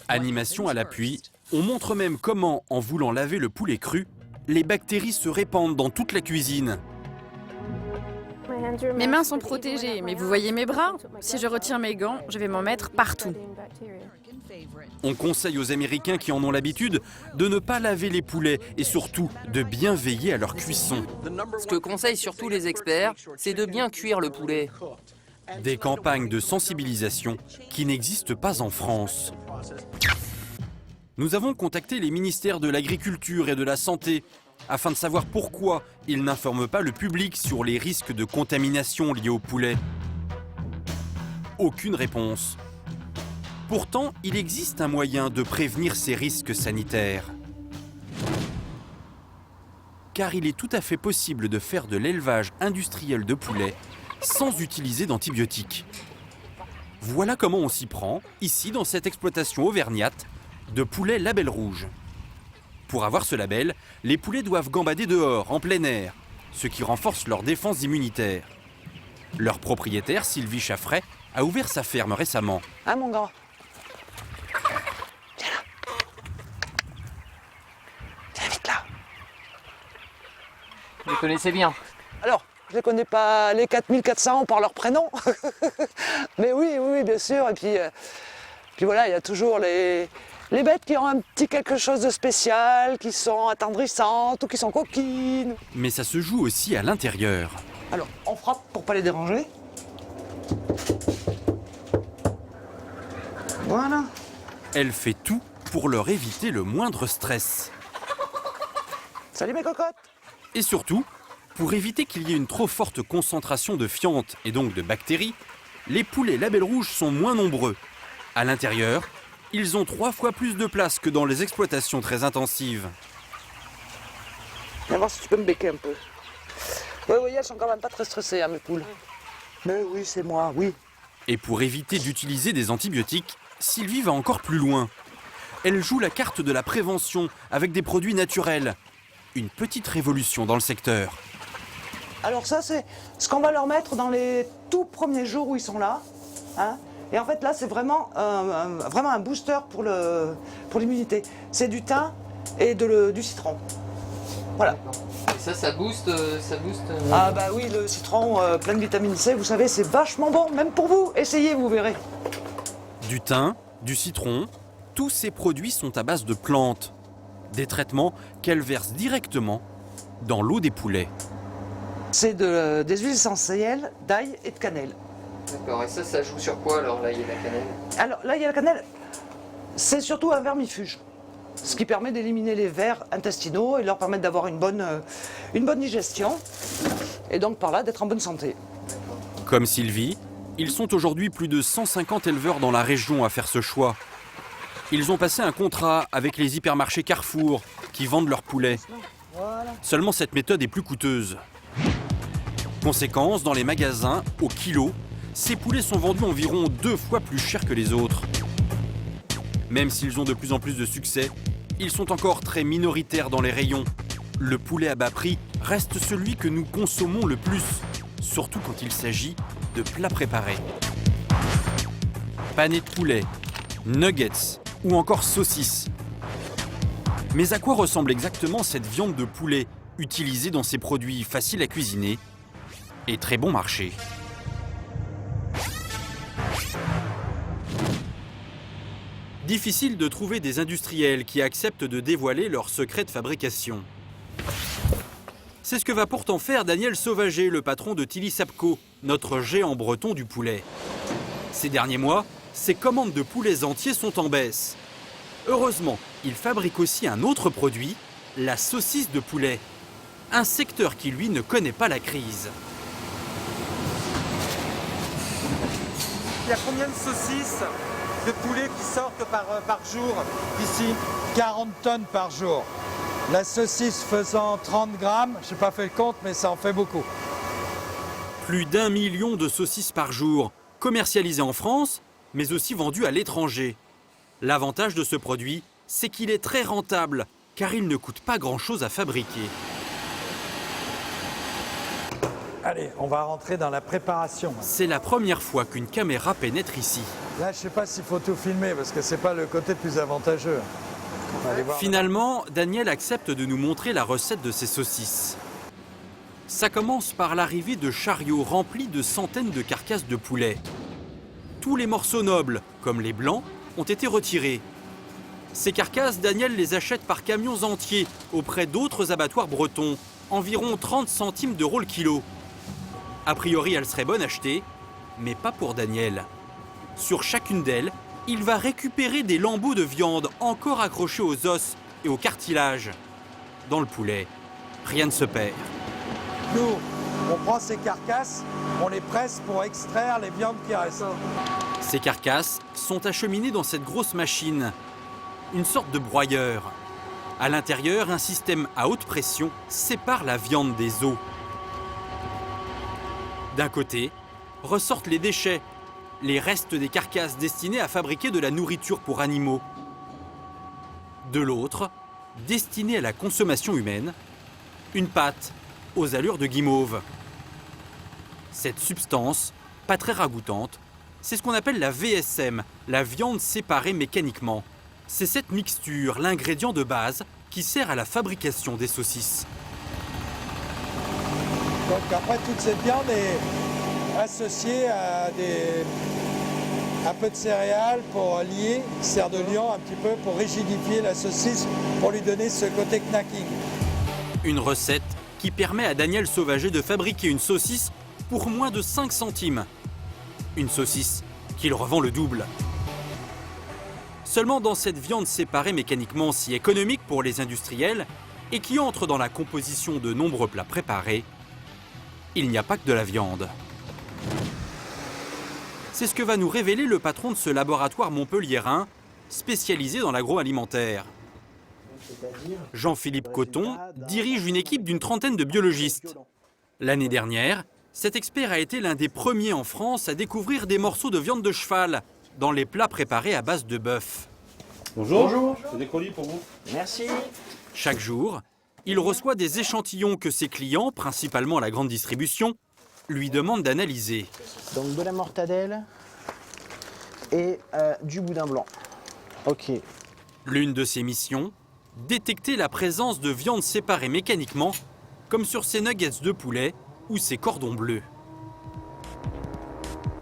Animation à l'appui, on montre même comment, en voulant laver le poulet cru, les bactéries se répandent dans toute la cuisine. Mes mains sont protégées, mais vous voyez mes bras? Si je retire mes gants, je vais m'en mettre partout. On conseille aux Américains qui en ont l'habitude de ne pas laver les poulets et surtout de bien veiller à leur cuisson. Ce que conseillent surtout les experts, c'est de bien cuire le poulet. Des campagnes de sensibilisation qui n'existent pas en France. Nous avons contacté les ministères de l'Agriculture et de la Santé afin de savoir pourquoi ils n'informent pas le public sur les risques de contamination liés au poulet. Aucune réponse. Pourtant, il existe un moyen de prévenir ces risques sanitaires. Car il est tout à fait possible de faire de l'élevage industriel de poulets sans utiliser d'antibiotiques. Voilà comment on s'y prend, ici dans cette exploitation auvergnate, de poulets label rouge. Pour avoir ce label, les poulets doivent gambader dehors, en plein air, ce qui renforce leur défense immunitaire. Leur propriétaire, Sylvie Chaffray, a ouvert sa ferme récemment. Ah mon gars. Viens vite là. Vous les connaissez bien? Alors, je ne les connais pas les 4400 par leur prénom. Mais oui, bien sûr. Et puis voilà, il y a toujours les bêtes qui ont un petit quelque chose de spécial, qui sont attendrissantes ou qui sont coquines. Mais ça se joue aussi à l'intérieur. Alors, on frappe pour pas les déranger. Voilà. Elle fait tout pour leur éviter le moindre stress. Salut mes cocottes. Et surtout, pour éviter qu'il y ait une trop forte concentration de fientes et donc de bactéries, les poulets label rouge sont moins nombreux. À l'intérieur, ils ont 3 fois plus de place que dans les exploitations très intensives. Viens voir si tu peux me becquer un peu. Oui, elles sont quand même pas très stressées, hein, mes poules. Mais oui, c'est moi, oui. Et pour éviter d'utiliser des antibiotiques, Sylvie va encore plus loin. Elle joue la carte de la prévention avec des produits naturels. Une petite révolution dans le secteur. Alors ça, c'est ce qu'on va leur mettre dans les tout premiers jours où ils sont là. Hein. Et en fait, là, c'est vraiment un booster pour l'immunité. C'est du thym et du citron. Voilà. Et ça booste, Ah bah oui, le citron plein de vitamine C, vous savez, c'est vachement bon, même pour vous. Essayez, vous verrez. Du thym, du citron, tous ces produits sont à base de plantes. Des traitements qu'elle verse directement dans l'eau des poulets. C'est des huiles essentielles d'ail et de cannelle. D'accord, et ça joue sur quoi alors, l'ail et la cannelle? Alors là, il y a la cannelle, c'est surtout un vermifuge, ce qui permet d'éliminer les vers intestinaux et leur permettre d'avoir une bonne digestion, et donc par là d'être en bonne santé. Comme Sylvie, ils sont aujourd'hui plus de 150 éleveurs dans la région à faire ce choix. Ils ont passé un contrat avec les hypermarchés Carrefour qui vendent leurs poulets. Seulement cette méthode est plus coûteuse. Conséquence, dans les magasins, au kilo, ces poulets sont vendus environ 2 fois plus cher que les autres. Même s'ils ont de plus en plus de succès, ils sont encore très minoritaires dans les rayons. Le poulet à bas prix reste celui que nous consommons le plus, surtout quand il s'agit de plats préparés. Panés de poulet, nuggets ou encore saucisses. Mais à quoi ressemble exactement cette viande de poulet utilisée dans ces produits faciles à cuisiner et très bon marché? Difficile de trouver des industriels qui acceptent de dévoiler leurs secrets de fabrication. C'est ce que va pourtant faire Daniel Sauvager, le patron de Tilly Sapco, notre géant breton du poulet. Ces derniers mois, ses commandes de poulets entiers sont en baisse. Heureusement, il fabrique aussi un autre produit, la saucisse de poulet. Un secteur qui, lui, ne connaît pas la crise. Il y a combien de saucisses de poulet qui sortent par jour ici? 40 tonnes par jour. La saucisse faisant 30 grammes, je n'ai pas fait le compte, mais ça en fait beaucoup. Plus d'1 million de saucisses par jour, commercialisées en France, mais aussi vendues à l'étranger. L'avantage de ce produit, c'est qu'il est très rentable, car il ne coûte pas grand-chose à fabriquer. Allez, on va rentrer dans la préparation. C'est la première fois qu'une caméra pénètre ici. Là, je ne sais pas s'il faut tout filmer, parce que ce n'est pas le côté le plus avantageux. On va aller voir. Finalement, Daniel accepte de nous montrer la recette de ses saucisses. Ça commence par l'arrivée de chariots remplis de centaines de carcasses de poulet. Tous les morceaux nobles, comme les blancs, ont été retirés. Ces carcasses, Daniel les achète par camions entiers auprès d'autres abattoirs bretons, environ 30 centimes d'euros le kilo. A priori, elles seraient bonnes à acheter, mais pas pour Daniel. Sur chacune d'elles, il va récupérer des lambeaux de viande encore accrochés aux os et au cartilage. Dans le poulet, rien ne se perd. Nous, on prend ces carcasses, on les presse pour extraire les viandes qui restent. Ces carcasses sont acheminées dans cette grosse machine, une sorte de broyeur. À l'intérieur, un système à haute pression sépare la viande des os. D'un côté, ressortent les déchets, les restes des carcasses destinées à fabriquer de la nourriture pour animaux. De l'autre, destinée à la consommation humaine, une pâte aux allures de guimauve. Cette substance, pas très ragoûtante, c'est ce qu'on appelle la VSM, la viande séparée mécaniquement. C'est cette mixture, l'ingrédient de base, qui sert à la fabrication des saucisses. Donc après, toute cette viande est associée à un peu de céréales pour lier, qui sert de liant un petit peu pour rigidifier la saucisse, pour lui donner ce côté knacking. Une recette qui permet à Daniel Sauvager de fabriquer une saucisse pour moins de 5 centimes. Une saucisse qu'il revend le double. Seulement dans cette viande séparée mécaniquement si économique pour les industriels et qui entre dans la composition de nombreux plats préparés, il n'y a pas que de la viande. C'est ce que va nous révéler le patron de ce laboratoire montpelliérain, spécialisé dans l'agroalimentaire. Jean-Philippe Coton dirige une équipe d'une trentaine de biologistes. L'année dernière, cet expert a été l'un des premiers en France à découvrir des morceaux de viande de cheval dans les plats préparés à base de bœuf. Bonjour. Bonjour. C'est des colis pour vous. Merci. Chaque jour, il reçoit des échantillons que ses clients, principalement la grande distribution, lui demandent d'analyser. Donc de la mortadelle et du boudin blanc. Ok. L'une de ses missions, détecter la présence de viande séparée mécaniquement comme sur ces nuggets de poulet ou ces cordons bleus.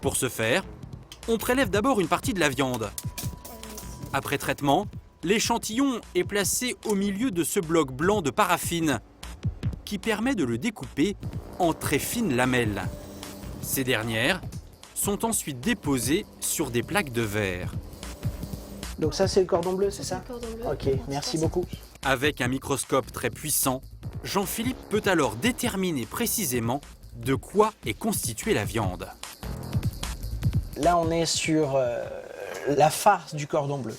Pour ce faire, on prélève d'abord une partie de la viande. Après traitement, l'échantillon est placé au milieu de ce bloc blanc de paraffine qui permet de le découper en très fines lamelles. Ces dernières sont ensuite déposées sur des plaques de verre. Donc ça, c'est le cordon bleu, c'est ça? Ok, merci beaucoup. Avec un microscope très puissant, Jean-Philippe peut alors déterminer précisément de quoi est constituée la viande. Là, on est sur la farce du cordon bleu.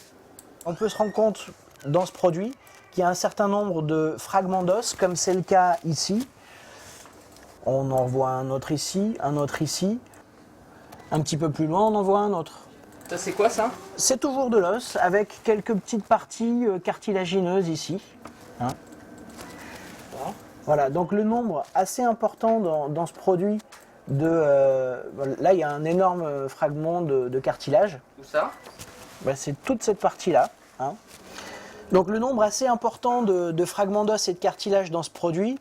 On peut se rendre compte dans ce produit qu'il y a un certain nombre de fragments d'os, comme c'est le cas ici. On en voit un autre ici, un autre ici. Un petit peu plus loin, on en voit un autre. Ça, c'est quoi ça? C'est toujours de l'os, avec quelques petites parties cartilagineuses ici. Hein. Voilà, donc le nombre assez important dans ce produit là, il y a un énorme fragment de cartilage. Où ça? C'est toute cette partie-là. Hein. Donc le nombre assez important de fragments d'os et de cartilage dans ce produit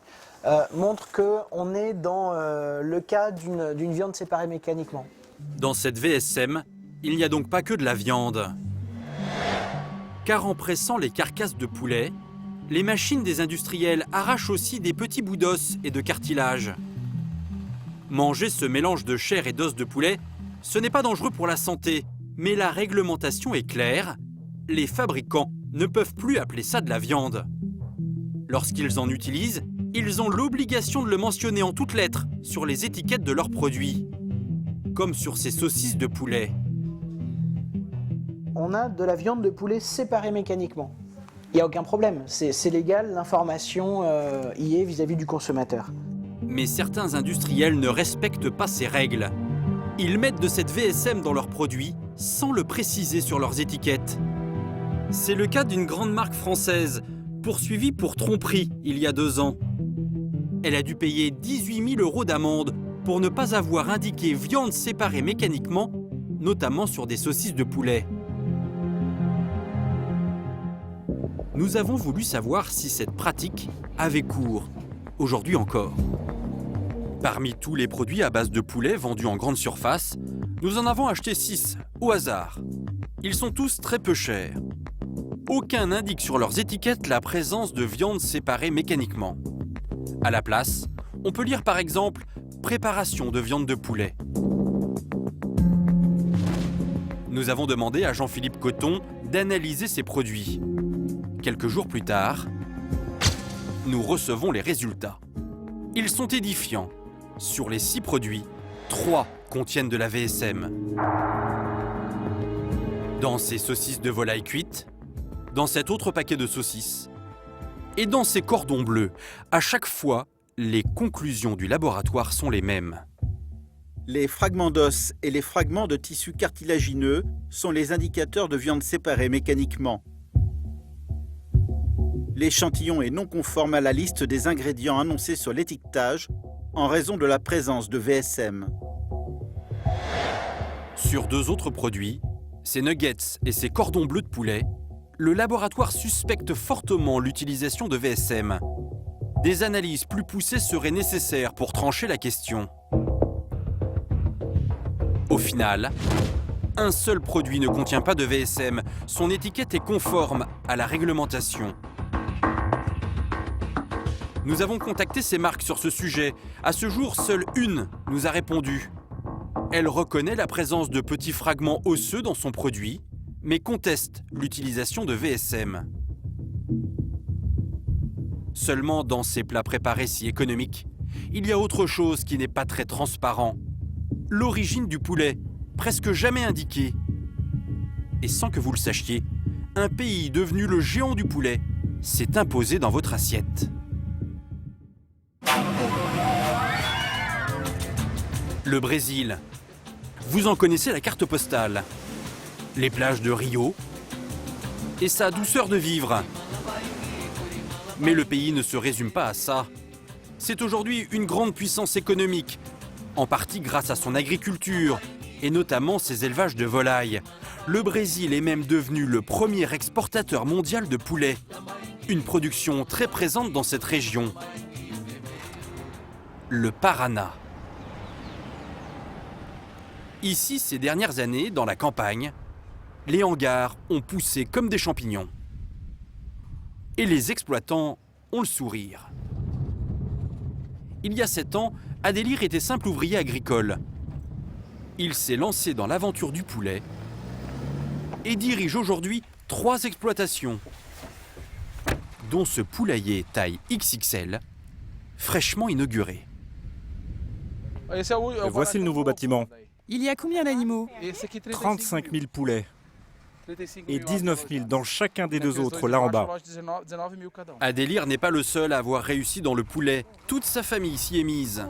montre qu'on est dans le cas d'une viande séparée mécaniquement. Dans cette VSM, il n'y a donc pas que de la viande. Car en pressant les carcasses de poulet, les machines des industriels arrachent aussi des petits bouts d'os et de cartilage. Manger ce mélange de chair et d'os de poulet, ce n'est pas dangereux pour la santé, mais la réglementation est claire. Les fabricants ne peuvent plus appeler ça de la viande. Lorsqu'ils en utilisent, ils ont l'obligation de le mentionner en toutes lettres sur les étiquettes de leurs produits, comme sur ces saucisses de poulet. On a de la viande de poulet séparée mécaniquement. Il n'y a aucun problème, c'est légal, l'information y est vis-à-vis du consommateur. Mais certains industriels ne respectent pas ces règles. Ils mettent de cette VSM dans leurs produits sans le préciser sur leurs étiquettes. C'est le cas d'une grande marque française, poursuivie pour tromperie il y a 2 ans. Elle a dû payer 18 000 € d'amende pour ne pas avoir indiqué viande séparée mécaniquement, notamment sur des saucisses de poulet. Nous avons voulu savoir si cette pratique avait cours, aujourd'hui encore. Parmi tous les produits à base de poulet vendus en grande surface, nous en avons acheté 6, au hasard. Ils sont tous très peu chers. Aucun n'indique sur leurs étiquettes la présence de viande séparée mécaniquement. À la place, on peut lire par exemple « Préparation de viande de poulet ». Nous avons demandé à Jean-Philippe Coton d'analyser ces produits. Quelques jours plus tard, nous recevons les résultats. Ils sont édifiants. Sur les 6 produits, 3 contiennent de la VSM. Dans ces saucisses de volaille cuites, dans cet autre paquet de saucisses et dans ces cordons bleus, à chaque fois, les conclusions du laboratoire sont les mêmes. Les fragments d'os et les fragments de tissus cartilagineux sont les indicateurs de viande séparée mécaniquement. L'échantillon est non conforme à la liste des ingrédients annoncés sur l'étiquetage en raison de la présence de VSM. Sur 2 autres produits, ces nuggets et ces cordons bleus de poulet, le laboratoire suspecte fortement l'utilisation de VSM. Des analyses plus poussées seraient nécessaires pour trancher la question. Au final, un seul produit ne contient pas de VSM. Son étiquette est conforme à la réglementation. Nous avons contacté ces marques sur ce sujet. À ce jour, seule une nous a répondu. Elle reconnaît la présence de petits fragments osseux dans son produit, mais conteste l'utilisation de VSM. Seulement dans ces plats préparés si économiques, il y a autre chose qui n'est pas très transparent. L'origine du poulet, presque jamais indiquée. Et sans que vous le sachiez, un pays devenu le géant du poulet s'est imposé dans votre assiette. Le Brésil. Vous en connaissez la carte postale. Les plages de Rio et sa douceur de vivre. Mais le pays ne se résume pas à ça. C'est aujourd'hui une grande puissance économique, en partie grâce à son agriculture et notamment ses élevages de volailles. Le Brésil est même devenu le premier exportateur mondial de poulet. Une production très présente dans cette région. le Paraná. Ici, ces dernières années, dans la campagne, les hangars ont poussé comme des champignons. Et les exploitants ont le sourire. Il y a 7 ans, Adélire était simple ouvrier agricole. Il s'est lancé dans l'aventure du poulet et dirige aujourd'hui 3 exploitations, dont ce poulailler taille XXL, fraîchement inauguré. Voici le nouveau bâtiment. Il y a combien d'animaux? 35 000 poulets et 19 000 dans chacun des 2 autres, là en bas. Adélire n'est pas le seul à avoir réussi dans le poulet. Toute sa famille s'y est mise.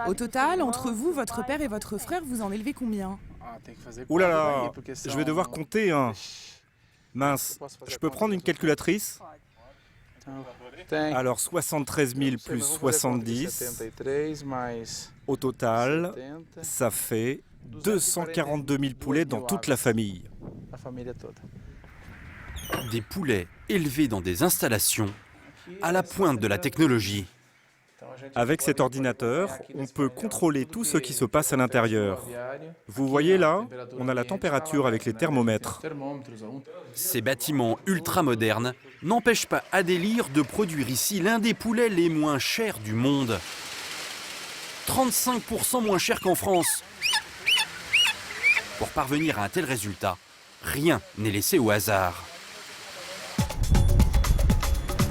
Au total, entre vous, votre père et votre frère, vous en élevez combien? Ouh là là, je vais devoir compter, hein. Mince, je peux prendre une calculatrice? Alors 73 000 plus 70, au total, ça fait 242 000 poulets dans toute la famille. Des poulets élevés dans des installations à la pointe de la technologie. Avec cet ordinateur, on peut contrôler tout ce qui se passe à l'intérieur. Vous voyez là, on a la température avec les thermomètres. Ces bâtiments ultra-modernes n'empêchent pas Adélire de produire ici l'un des poulets les moins chers du monde. 35% moins cher qu'en France. Pour parvenir à un tel résultat, rien n'est laissé au hasard.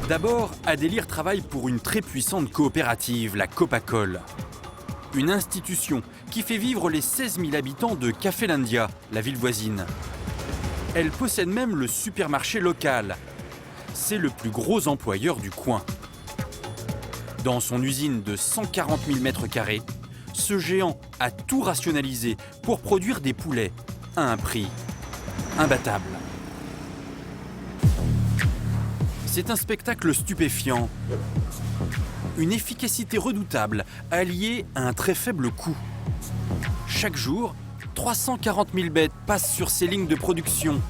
D'abord, Adélire travaille pour une très puissante coopérative, la Copacol. Une institution qui fait vivre les 16 000 habitants de Cafelândia, la ville voisine. Elle possède même le supermarché local. C'est le plus gros employeur du coin. Dans son usine de 140 000 m², ce géant a tout rationalisé pour produire des poulets à un prix imbattable. C'est un spectacle stupéfiant. Une efficacité redoutable alliée à un très faible coût. Chaque jour, 340 000 bêtes passent sur ces lignes de production.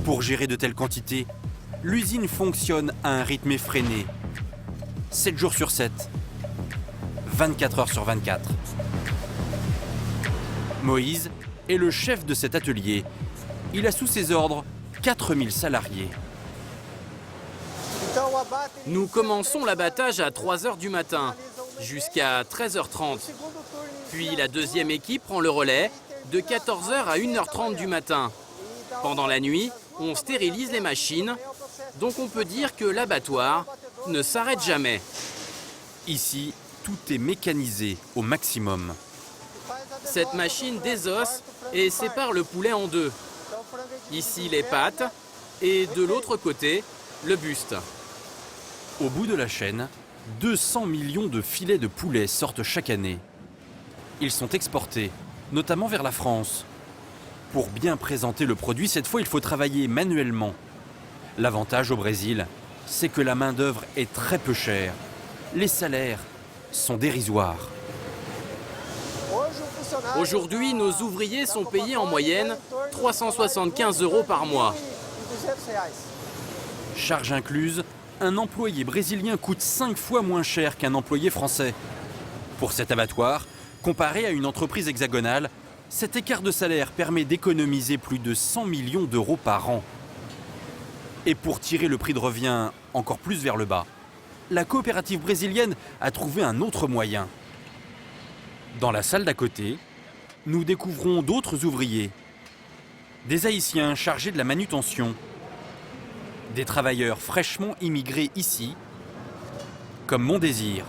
Pour gérer de telles quantités, l'usine fonctionne à un rythme effréné. 7 jours sur 7, 24 heures sur 24. Moïse est le chef de cet atelier. Il a sous ses ordres 4000 salariés. Nous commençons l'abattage à 3 h du matin, jusqu'à 13h30. Puis la deuxième équipe prend le relais de 14 h à 1h30 du matin. Pendant la nuit, on stérilise les machines, donc on peut dire que l'abattoir ne s'arrête jamais. Ici, tout est mécanisé au maximum. Cette machine désosse et sépare le poulet en 2. Ici les pattes et de l'autre côté, le buste. Au bout de la chaîne, 200 millions de filets de poulet sortent chaque année. Ils sont exportés, notamment vers la France. Pour bien présenter le produit, cette fois, il faut travailler manuellement. L'avantage au Brésil, c'est que la main-d'œuvre est très peu chère. Les salaires sont dérisoires. Aujourd'hui, nos ouvriers sont payés en moyenne 375 € par mois. Charge incluse, un employé brésilien coûte 5 fois moins cher qu'un employé français. Pour cet abattoir, comparé à une entreprise hexagonale, cet écart de salaire permet d'économiser plus de 100 millions d'euros par an. Et pour tirer le prix de revient encore plus vers le bas, la coopérative brésilienne a trouvé un autre moyen. Dans la salle d'à côté, nous découvrons d'autres ouvriers. Des Haïtiens chargés de la manutention. Des travailleurs fraîchement immigrés ici, comme Mon Désir.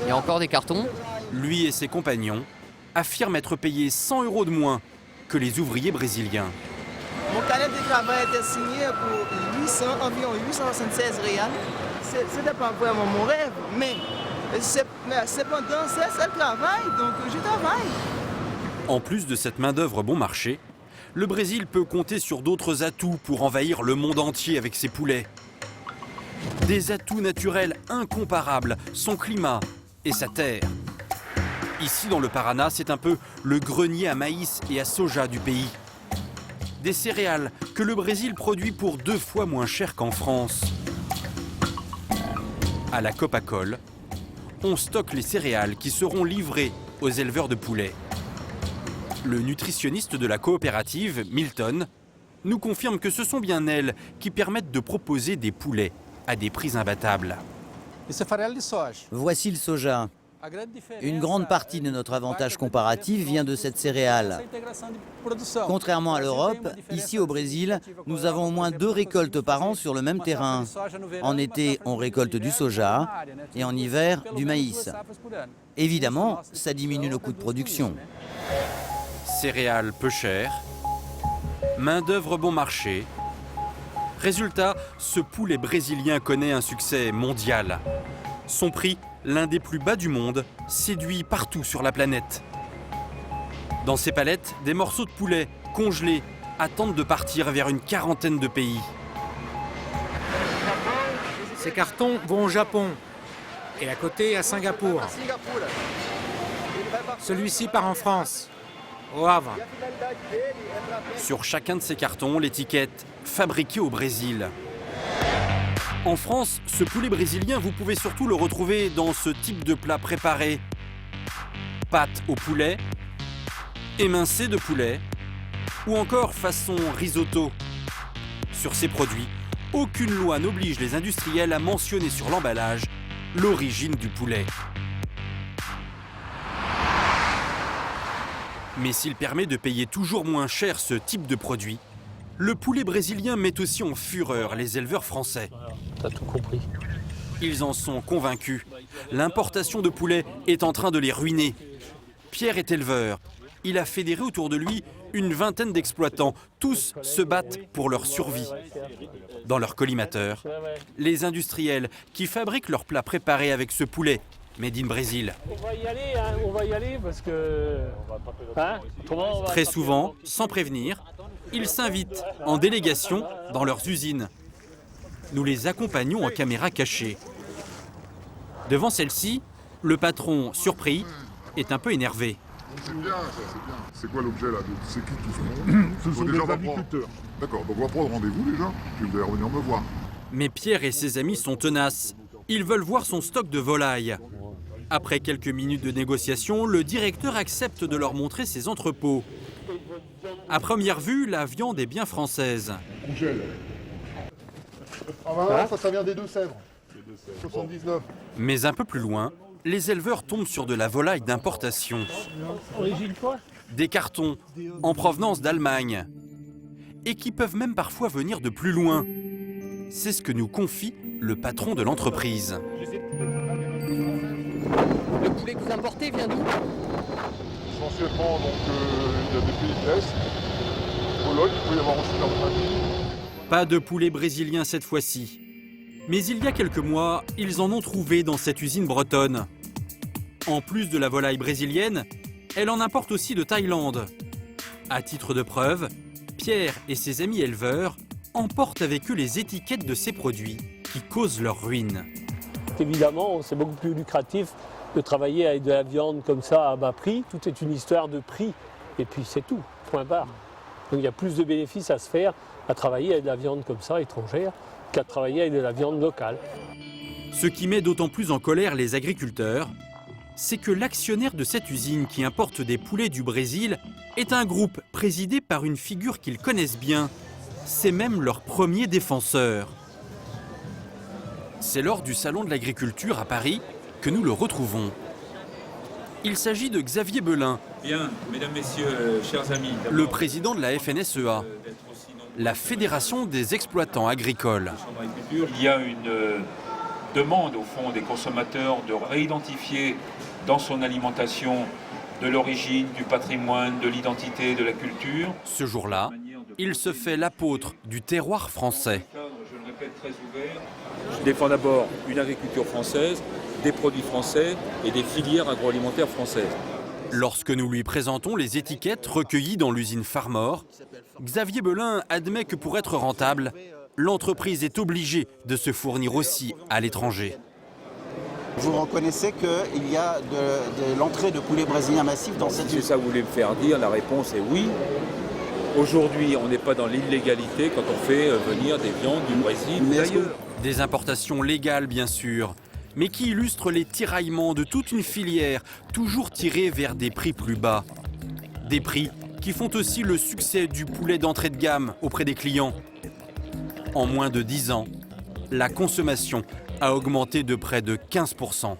Il y a encore des cartons. Lui et ses compagnons affirment être payés 100 € de moins que les ouvriers brésiliens. Mon carnet de travail était signé pour environ 876 réals. Ce n'était pas vraiment mon rêve, mais cependant, c'est le travail, donc je travaille. En plus de cette main-d'œuvre bon marché, le Brésil peut compter sur d'autres atouts pour envahir le monde entier avec ses poulets. Des atouts naturels incomparables, son climat et sa terre. Ici, dans le Paraná, c'est un peu le grenier à maïs et à soja du pays. Des céréales que le Brésil produit pour 2 fois moins cher qu'en France. À la Copacol, on stocke les céréales qui seront livrées aux éleveurs de poulets. Le nutritionniste de la coopérative, Milton, nous confirme que ce sont bien elles qui permettent de proposer des poulets à des prix imbattables. Voici le soja. Une grande partie de notre avantage comparatif vient de cette céréale. Contrairement à l'Europe, ici au Brésil, nous avons au moins 2 récoltes par an sur le même terrain. En été, on récolte du soja et en hiver, du maïs. Évidemment, ça diminue nos coûts de production. Céréales peu chères, main-d'œuvre bon marché. Résultat, ce poulet brésilien connaît un succès mondial. Son prix, l'un des plus bas du monde, séduit partout sur la planète. Dans ces palettes, des morceaux de poulet congelés attendent de partir vers une quarantaine de pays. Ces cartons vont au Japon et à côté à Singapour. Celui-ci part en France, au Havre. Sur chacun de ces cartons, l'étiquette « Fabriqué au Brésil ». En France, ce poulet brésilien, vous pouvez surtout le retrouver dans ce type de plat préparé. Pâte au poulet, émincé de poulet, ou encore façon risotto. Sur ces produits, aucune loi n'oblige les industriels à mentionner sur l'emballage l'origine du poulet. Mais s'il permet de payer toujours moins cher ce type de produit, le poulet brésilien met aussi en fureur les éleveurs français. T'as tout compris. Ils en sont convaincus. L'importation de poulet est en train de les ruiner. Pierre est éleveur. Il a fédéré autour de lui une vingtaine d'exploitants. Tous se battent pour leur survie. Dans leur collimateur, les industriels qui fabriquent leurs plats préparés avec ce poulet made in Brésil. On va y aller parce que... Très souvent, sans prévenir, ils s'invitent en délégation dans leurs usines. Nous les accompagnons en caméra cachée. Devant celle-ci, le patron, surpris, est un peu énervé. C'est bien, c'est bien. C'est quoi l'objet là? C'est qui tout ce monde? Ce sont des agriculteurs. D'accord, donc on va prendre rendez-vous déjà, puis vous allez revenir me voir. Mais Pierre et ses amis sont tenaces. Ils veulent voir son stock de volailles. Après quelques minutes de négociation, le directeur accepte de leur montrer ses entrepôts. À première vue, la viande est bien française. Congèle. Ah bah ça vient des Deux-Sèvres. 79. Mais un peu plus loin, les éleveurs tombent sur de la volaille d'importation. Origine quoi? Des cartons en provenance d'Allemagne. Et qui peuvent même parfois venir de plus loin. C'est ce que nous confie le patron de l'entreprise. Le poulet que vous importez vient d'où? Essentiellement, donc, il y a des pays de l'Est. Pologne, il peut y avoir aussi l'Arménie. Pas de poulet brésilien cette fois-ci. Mais il y a quelques mois, ils en ont trouvé dans cette usine bretonne. En plus de la volaille brésilienne, elle en importe aussi de Thaïlande. À titre de preuve, Pierre et ses amis éleveurs emportent avec eux les étiquettes de ces produits qui causent leur ruine. Évidemment, c'est beaucoup plus lucratif de travailler avec de la viande comme ça à bas prix. Tout est une histoire de prix. Et puis c'est tout, point barre. Donc il y a plus de bénéfices à se faire à travailler avec de la viande comme ça, étrangère, qu'à travailler avec de la viande locale. Ce qui met d'autant plus en colère les agriculteurs, c'est que l'actionnaire de cette usine qui importe des poulets du Brésil est un groupe présidé par une figure qu'ils connaissent bien. C'est même leur premier défenseur. C'est lors du Salon de l'Agriculture à Paris que nous le retrouvons. Il s'agit de Xavier Belin, bien, mesdames, messieurs, chers amis, le président de la FNSEA, la Fédération des exploitants agricoles. Il y a une demande au fond des consommateurs de réidentifier dans son alimentation de l'origine, du patrimoine, de l'identité, de la culture. Ce jour-là, il se fait l'apôtre du terroir français. Je le répète, très ouvert. Je défends d'abord une agriculture française, des produits français et des filières agroalimentaires françaises. Lorsque nous lui présentons les étiquettes recueillies dans l'usine Farmor, Xavier Belin admet que pour être rentable, l'entreprise est obligée de se fournir aussi à l'étranger. Vous reconnaissez qu'il y a de l'entrée de poulet brésilien massif dans cette usine? Si ça voulait me faire dire, la réponse est oui. Aujourd'hui, on n'est pas dans l'illégalité quand on fait venir des viandes du Brésil ou d'ailleurs. Des importations légales, bien sûr, mais qui illustre les tiraillements de toute une filière, toujours tirée vers des prix plus bas. Des prix qui font aussi le succès du poulet d'entrée de gamme auprès des clients. En moins de 10 ans, la consommation a augmenté de près de 15%.